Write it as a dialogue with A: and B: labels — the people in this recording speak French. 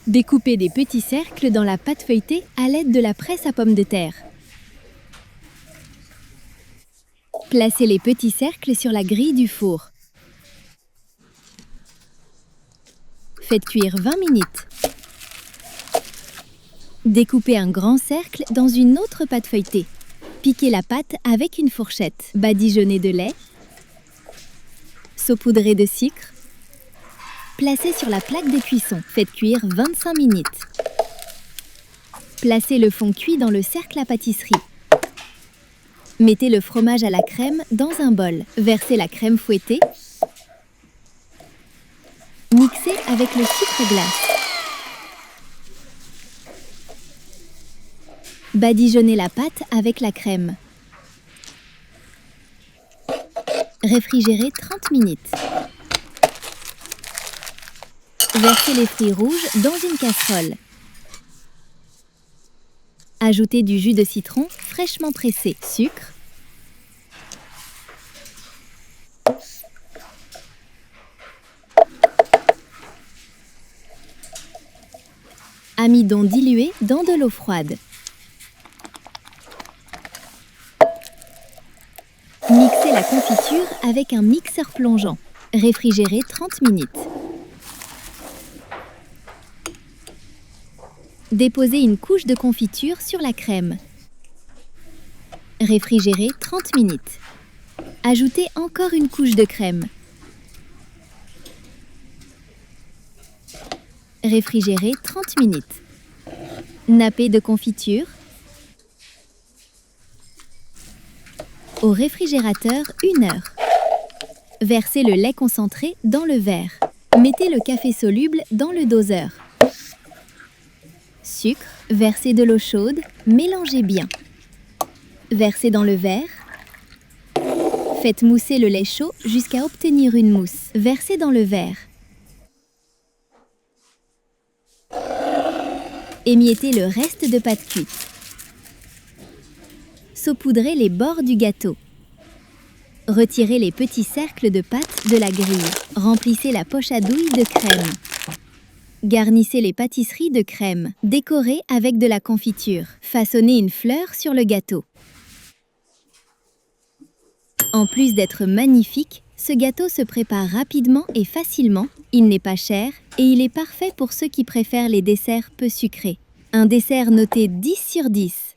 A: Découpez des petits cercles dans la pâte feuilletée à l'aide de la presse à pommes de terre. Placez les petits cercles sur la grille du four. Faites cuire 20 minutes. Découpez un grand cercle dans une autre pâte feuilletée. Piquez la pâte avec une fourchette. Badigeonnez de lait. Saupoudrez de sucre. Placez sur la plaque de cuisson. Faites cuire 25 minutes. Placez le fond cuit dans le cercle à pâtisserie. Mettez le fromage à la crème dans un bol. Versez la crème fouettée. Mixez avec le sucre glace. Badigeonnez la pâte avec la crème. Réfrigérez 30 minutes. Versez les fruits rouges dans une casserole. Ajoutez du jus de citron fraîchement pressé, sucre, amidon dilué dans de l'eau froide. Mixez la confiture avec un mixeur plongeant. Réfrigérez 30 minutes. Déposez une couche de confiture sur la crème. Réfrigérez 30 minutes. Ajoutez encore une couche de crème. Réfrigérez 30 minutes. Nappez de confiture. Au réfrigérateur 1 heure. Versez le lait concentré dans le verre. Mettez le café soluble dans le doseur. Sucre, versez de l'eau chaude, mélangez bien. Versez dans le verre. Faites mousser le lait chaud jusqu'à obtenir une mousse. Versez dans le verre. Émiettez le reste de pâte cuite. Saupoudrez les bords du gâteau. Retirez les petits cercles de pâte de la grille. Remplissez la poche à douille de crème. Garnissez les pâtisseries de crème. Décorez avec de la confiture. Façonnez une fleur sur le gâteau. En plus d'être magnifique, ce gâteau se prépare rapidement et facilement. Il n'est pas cher et il est parfait pour ceux qui préfèrent les desserts peu sucrés. Un dessert noté 10 sur 10.